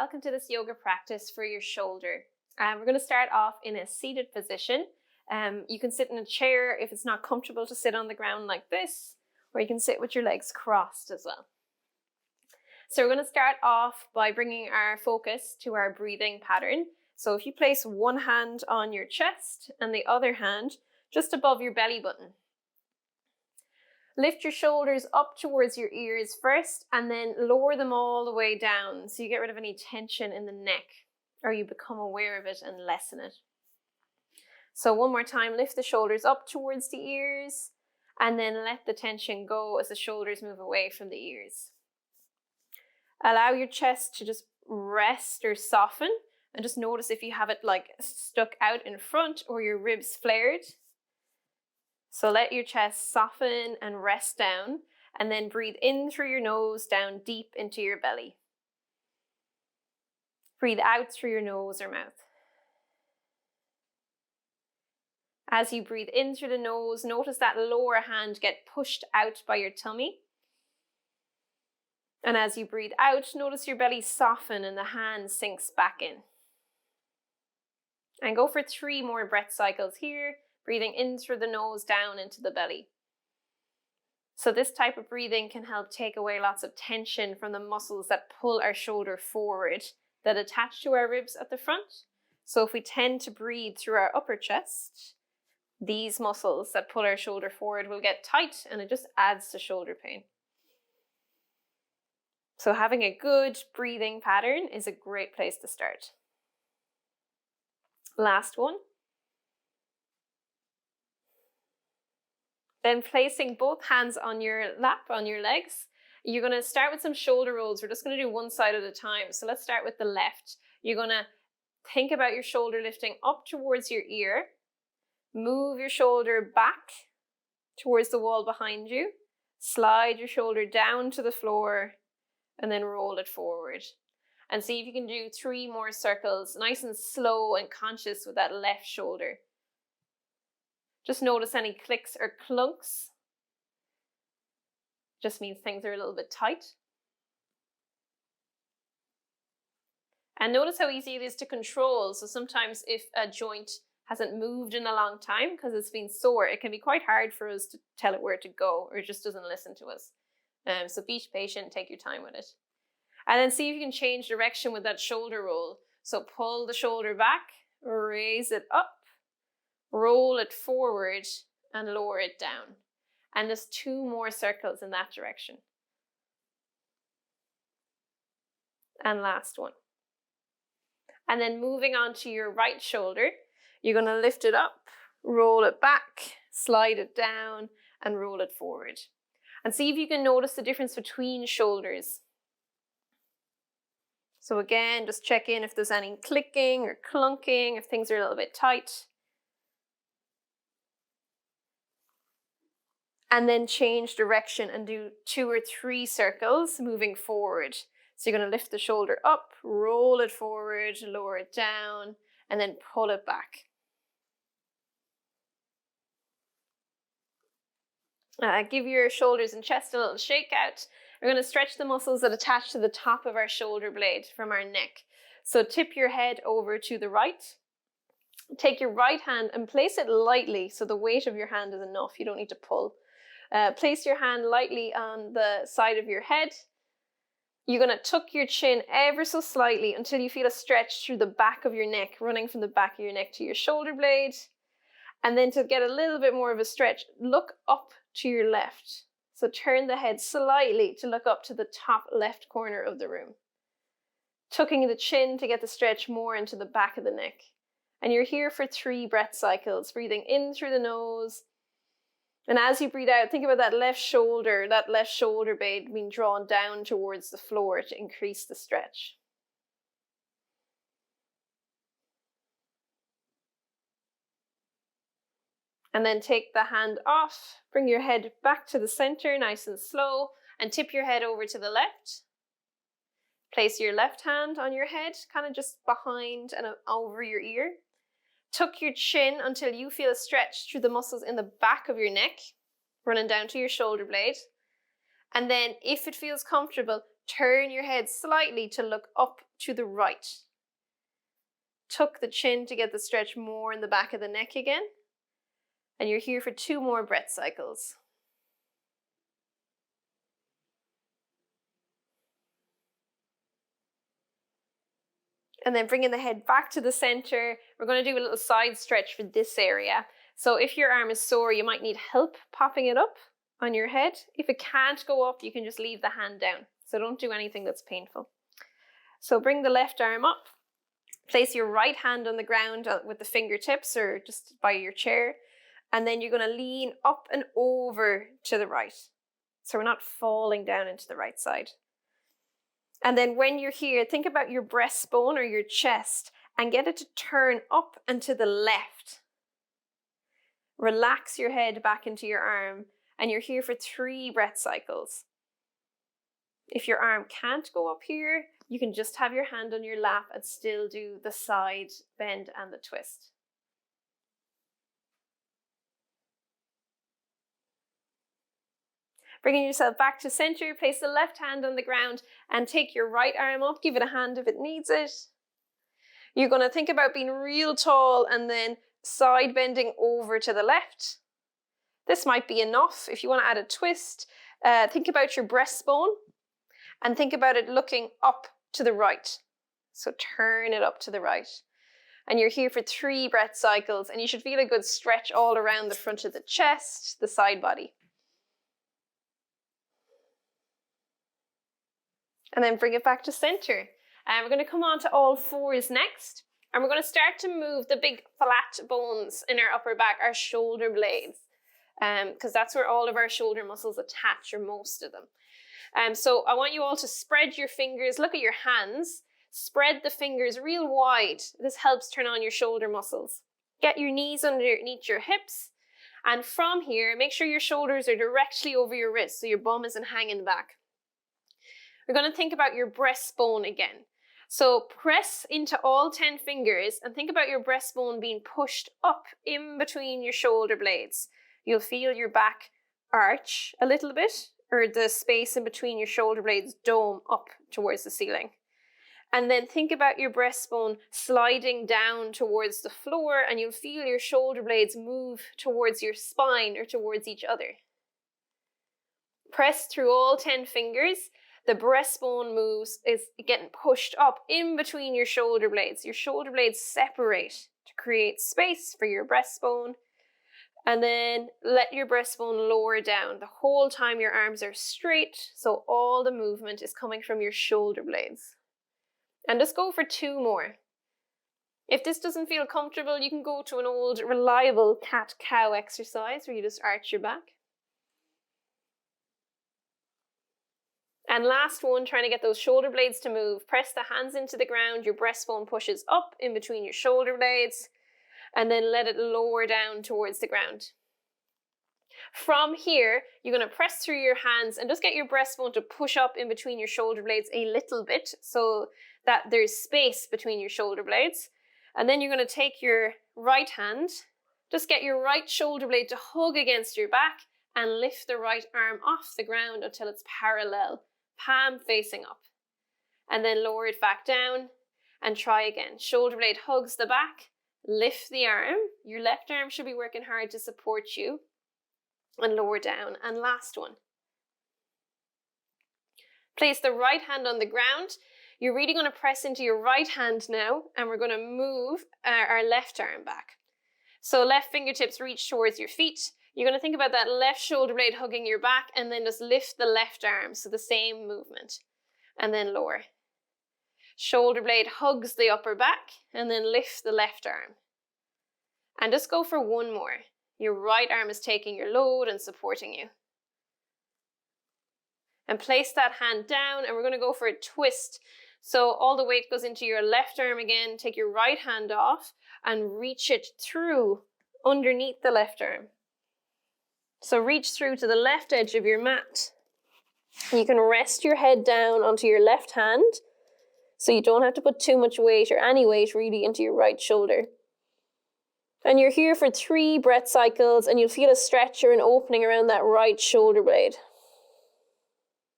welcome to this yoga practice for your shoulder. We're going to start off in a seated position. You can sit in a chair if it's not comfortable to sit on the ground like this, or you can sit with your legs crossed as well. So we're going to start off by bringing our focus to our breathing pattern. So if you place one hand on your chest and the other hand just above your belly button. Lift your shoulders up towards your ears first and then lower them all the way down so you get rid of any tension in the neck, or you become aware of it and lessen it. So one more time, lift the shoulders up towards the ears and then let the tension go as the shoulders move away from the ears. Allow your chest to just rest or soften, and just notice if you have it like stuck out in front or your ribs flared. So let your chest soften and rest down, and then breathe in through your nose down deep into your belly. Breathe out through your nose or mouth. As you breathe in through the nose, notice that lower hand get pushed out by your tummy. And as you breathe out, notice your belly soften and the hand sinks back in. And go for 3 more breath cycles here, breathing in through the nose down into the belly. So this type of breathing can help take away lots of tension from the muscles that pull our shoulder forward, that attach to our ribs at the front. So if we tend to breathe through our upper chest, these muscles that pull our shoulder forward will get tight, and it just adds to shoulder pain. So having a good breathing pattern is a great place to start. Last one. Then placing both hands on your lap, on your legs, you're going to start with some shoulder rolls. We're just going to do one side at a time. So let's start with the left. You're going to think about your shoulder lifting up towards your ear. Move your shoulder back towards the wall behind you. Slide your shoulder down to the floor and then roll it forward. And see if you can do 3 more circles, nice and slow and conscious with that left shoulder. Just notice any clicks or clunks. Just means things are a little bit tight. And notice how easy it is to control. So sometimes if a joint hasn't moved in a long time because it's been sore, it can be quite hard for us to tell it where to go, or it just doesn't listen to us. So be patient, take your time with it. And then see if you can change direction with that shoulder roll. So pull the shoulder back, raise it up, roll it forward and lower it down. And just 2 more circles in that direction. And last one. And then moving on to your right shoulder, you're going to lift it up, roll it back, slide it down and roll it forward. And see if you can notice the difference between shoulders. So again, just check in if there's any clicking or clunking, if things are a little bit tight. And then change direction and do 2 or 3 circles moving forward. So you're going to lift the shoulder up, roll it forward, lower it down, and then pull it back. Give your shoulders and chest a little shake out. We're going to stretch the muscles that attach to the top of our shoulder blade from our neck. So tip your head over to the right. Take your right hand and place it lightly so the weight of your hand is enough. You don't need to pull. Place your hand lightly on the side of your head. You're going to tuck your chin ever so slightly until you feel a stretch through the back of your neck, running from the back of your neck to your shoulder blade. And then to get a little bit more of a stretch, look up to your left. So turn the head slightly to look up to the top left corner of the room. Tucking the chin to get the stretch more into the back of the neck. And you're here for 3 breath cycles, breathing in through the nose. And as you breathe out, think about that left shoulder blade being drawn down towards the floor to increase the stretch. And then take the hand off, bring your head back to the center, nice and slow, and tip your head over to the left. Place your left hand on your head, kind of just behind and over your ear. Tuck your chin until you feel a stretch through the muscles in the back of your neck, running down to your shoulder blade. And then if it feels comfortable, turn your head slightly to look up to the right. Tuck the chin to get the stretch more in the back of the neck again. And you're here for 2 more breath cycles. And then bringing the head back to the center, we're going to do a little side stretch for this area. So if your arm is sore, you might need help popping it up on your head. If it can't go up, you can just leave the hand down. So don't do anything that's painful. So bring the left arm up. Place your right hand on the ground with the fingertips or just by your chair. And then you're going to lean up and over to the right. So we're not falling down into the right side. And then when you're here, think about your breastbone or your chest and get it to turn up and to the left. Relax your head back into your arm and you're here for 3 breath cycles. If your arm can't go up here, you can just have your hand on your lap and still do the side bend and the twist. Bringing yourself back to center, place the left hand on the ground and take your right arm up. Give it a hand if it needs it. You're going to think about being real tall and then side bending over to the left. This might be enough. If you want to add a twist, think about your breastbone and think about it looking up to the right. So turn it up to the right. And you're here for 3 breath cycles and you should feel a good stretch all around the front of the chest, the side body. And then bring it back to center. And we're going to come on to all 4s next. And we're going to start to move the big flat bones in our upper back, our shoulder blades. Because that's where all of our shoulder muscles attach, or most of them. So I want you all to spread your fingers. Look at your hands. Spread the fingers real wide. This helps turn on your shoulder muscles. Get your knees underneath your hips. And from here, make sure your shoulders are directly over your wrists so your bum isn't hanging back. We're going to think about your breastbone again. So press into all 10 fingers and think about your breastbone being pushed up in between your shoulder blades. You'll feel your back arch a little bit, or the space in between your shoulder blades dome up towards the ceiling. And then think about your breastbone sliding down towards the floor and you'll feel your shoulder blades move towards your spine or towards each other. Press through all 10 fingers. The breastbone moves, is getting pushed up in between your shoulder blades. Your shoulder blades separate to create space for your breastbone. And then let your breastbone lower down the whole time your arms are straight. So all the movement is coming from your shoulder blades. And just go for 2 more. If this doesn't feel comfortable, you can go to an old reliable cat-cow exercise where you just arch your back. And last one, trying to get those shoulder blades to move. Press the hands into the ground, your breastbone pushes up in between your shoulder blades, and then let it lower down towards the ground. From here, you're going to press through your hands and just get your breastbone to push up in between your shoulder blades a little bit so that there's space between your shoulder blades. And then you're going to take your right hand, just get your right shoulder blade to hug against your back and lift the right arm off the ground until it's parallel. Palm facing up, and then lower it back down and try again. Shoulder blade hugs the back, lift the arm. Your left arm should be working hard to support you, and lower down. And last one. Place the right hand on the ground. You're really going to press into your right hand now, and we're going to move our left arm back. So left fingertips reach towards your feet. You're going to think about that left shoulder blade hugging your back and then just lift the left arm. So the same movement. And then lower. Shoulder blade hugs the upper back and then lift the left arm. And just go for 1 more. Your right arm is taking your load and supporting you. And place that hand down and we're going to go for a twist. So all the weight goes into your left arm again. Take your right hand off and reach it through underneath the left arm. So reach through to the left edge of your mat. You can rest your head down onto your left hand so you don't have to put too much weight or any weight really into your right shoulder. And you're here for 3 breath cycles and you'll feel a stretch or an opening around that right shoulder blade.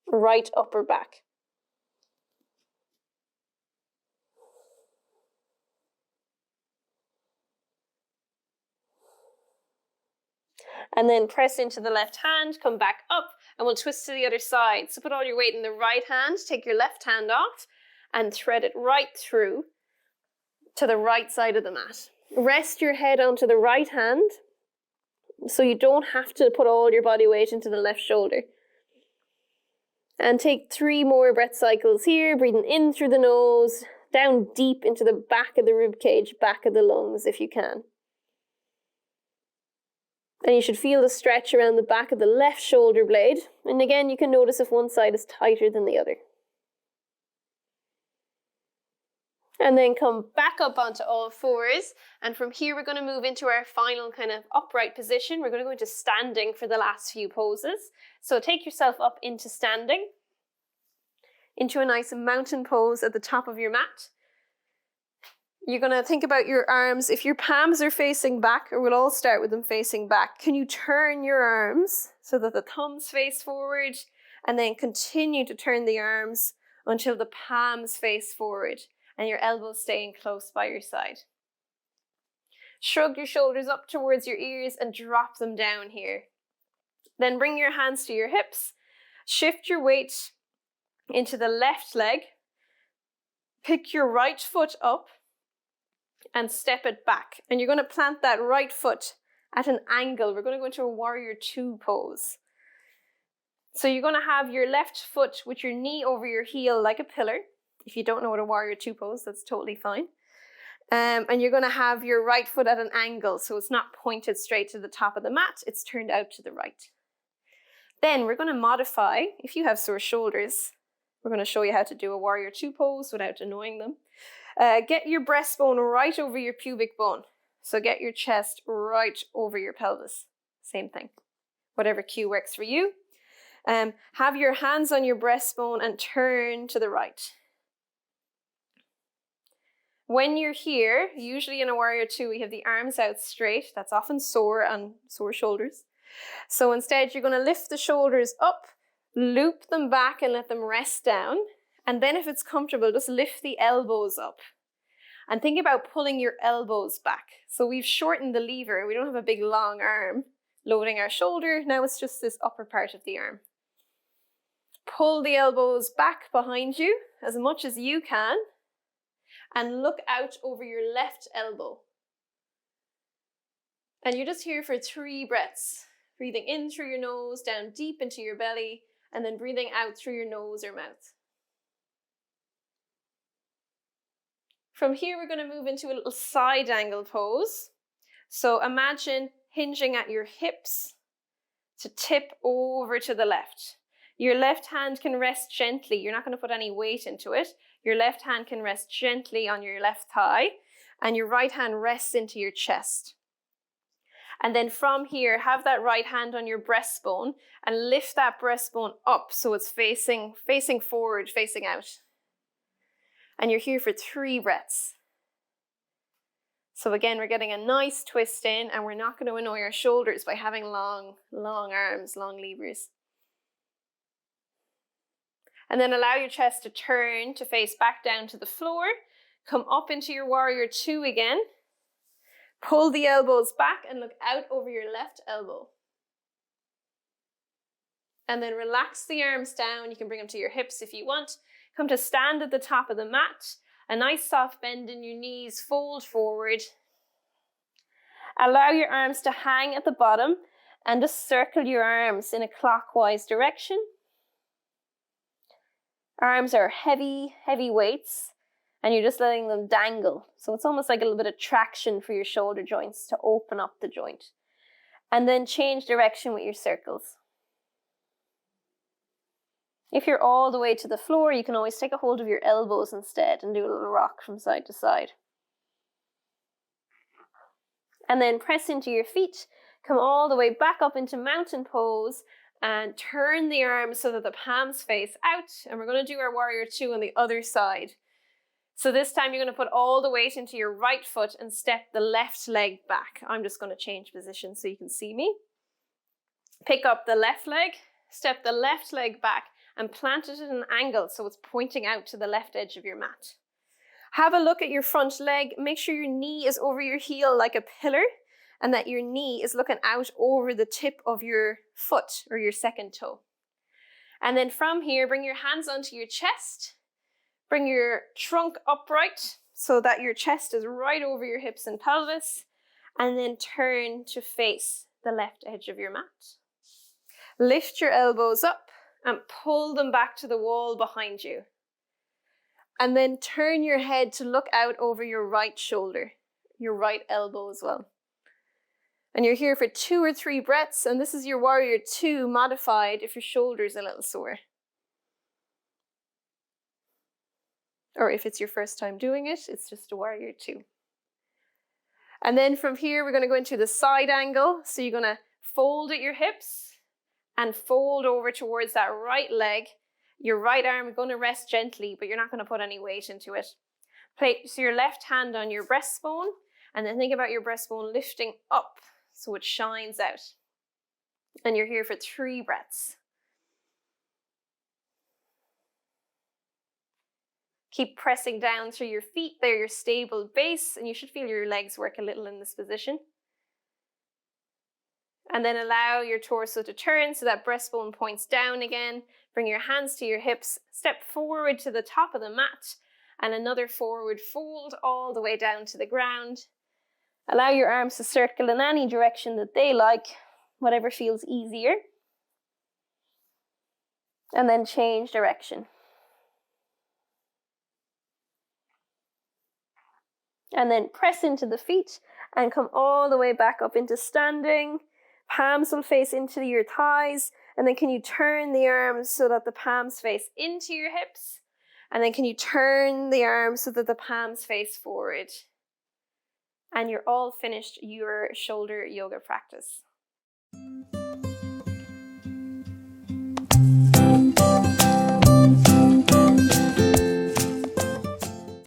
Right upper back. And then press into the left hand, come back up, and we'll twist to the other side. So put all your weight in the right hand, take your left hand off, and thread it right through to the right side of the mat. Rest your head onto the right hand, so you don't have to put all your body weight into the left shoulder. And take 3 more breath cycles here, breathing in through the nose, down deep into the back of the rib cage, back of the lungs if you can. And you should feel the stretch around the back of the left shoulder blade. And again, you can notice if one side is tighter than the other. And then come back up onto all fours. And from here, we're going to move into our final kind of upright position. We're going to go into standing for the last few poses. So take yourself up into standing, into a nice mountain pose at the top of your mat. You're going to think about your arms. If your palms are facing back, or we'll all start with them facing back, can you turn your arms so that the thumbs face forward, and then continue to turn the arms until the palms face forward and your elbows staying close by your side. Shrug your shoulders up towards your ears and drop them down here. Then bring your hands to your hips. Shift your weight into the left leg. Pick your right foot up and step it back. And you're going to plant that right foot at an angle. We're going to go into a warrior 2 pose. So you're going to have your left foot with your knee over your heel like a pillar. If you don't know what a warrior 2 pose, that's totally fine. And you're going to have your right foot at an angle, so it's not pointed straight to the top of the mat, it's turned out to the right. Then we're going to modify, if you have sore shoulders, we're going to show you how to do a warrior 2 pose without annoying them. Get your breastbone right over your pubic bone. So get your chest right over your pelvis. Same thing. Whatever cue works for you. Have your hands on your breastbone and turn to the right. When you're here, usually in a warrior 2, we have the arms out straight. That's often sore on sore shoulders. So instead, you're going to lift the shoulders up, loop them back and let them rest down. And then if it's comfortable, just lift the elbows up. And think about pulling your elbows back. So we've shortened the lever. We don't have a big long arm loading our shoulder. Now it's just this upper part of the arm. Pull the elbows back behind you as much as you can. And look out over your left elbow. And you're just here for 3 breaths. Breathing in through your nose, down deep into your belly, and then breathing out through your nose or mouth. From here, we're going to move into a little side angle pose. So imagine hinging at your hips to tip over to the left. Your left hand can rest gently. You're not going to put any weight into it. Your left hand can rest gently on your left thigh, and your right hand rests into your chest. And then from here, have that right hand on your breastbone and lift that breastbone up so it's facing forward, facing out. And you're here for 3 breaths. So again, we're getting a nice twist in, and we're not going to annoy our shoulders by having long arms, long levers. And then allow your chest to turn to face back down to the floor. Come up into your warrior 2 again. Pull the elbows back and look out over your left elbow. And then relax the arms down. You can bring them to your hips if you want. Come to stand at the top of the mat. A nice soft bend in your knees. Fold forward. Allow your arms to hang at the bottom and just circle your arms in a clockwise direction. Arms are heavy weights, and you're just letting them dangle. So it's almost like a little bit of traction for your shoulder joints to open up the joint. And then change direction with your circles. If you're all the way to the floor, you can always take a hold of your elbows instead and do a little rock from side to side. And then press into your feet, come all the way back up into mountain pose, and turn the arms so that the palms face out. And we're going to do our warrior 2 on the other side. So this time you're going to put all the weight into your right foot and step the left leg back. I'm just going to change position so you can see me. Pick up the left leg, step the left leg back, and plant it at an angle so it's pointing out to the left edge of your mat. Have a look at your front leg. Make sure your knee is over your heel like a pillar. and that your knee is looking out over the tip of your foot or your second toe. And then from here, bring your hands onto your chest, bring your trunk upright so that your chest is right over your hips and pelvis, and then turn to face the left edge of your mat. Lift your elbows up and pull them back to the wall behind you. And then turn your head to look out over your right shoulder, your right elbow as well. And you're here for 2 or 3 breaths, and this is your warrior 2 modified if your shoulder's a little sore. Or if it's your first time doing it, it's just a warrior 2. And then from here, we're going to go into the side angle. So you're going to fold at your hips and fold over towards that right leg. Your right arm is going to rest gently, but you're not going to put any weight into it. Place your left hand on your breastbone, and then think about your breastbone lifting up so it shines out. And you're here for 3 breaths. Keep pressing down through your feet. They're your stable base, and you should feel your legs work a little in this position. And then allow your torso to turn so that breastbone points down again. Bring your hands to your hips, step forward to the top of the mat, and another forward fold all the way down to the ground. Allow your arms to circle in any direction that they like, whatever feels easier. And then change direction. And then press into the feet and come all the way back up into standing. Palms will face into your thighs. And then can you turn the arms so that the palms face into your hips? And then can you turn the arms so that the palms face forward? And you're all finished your shoulder yoga practice.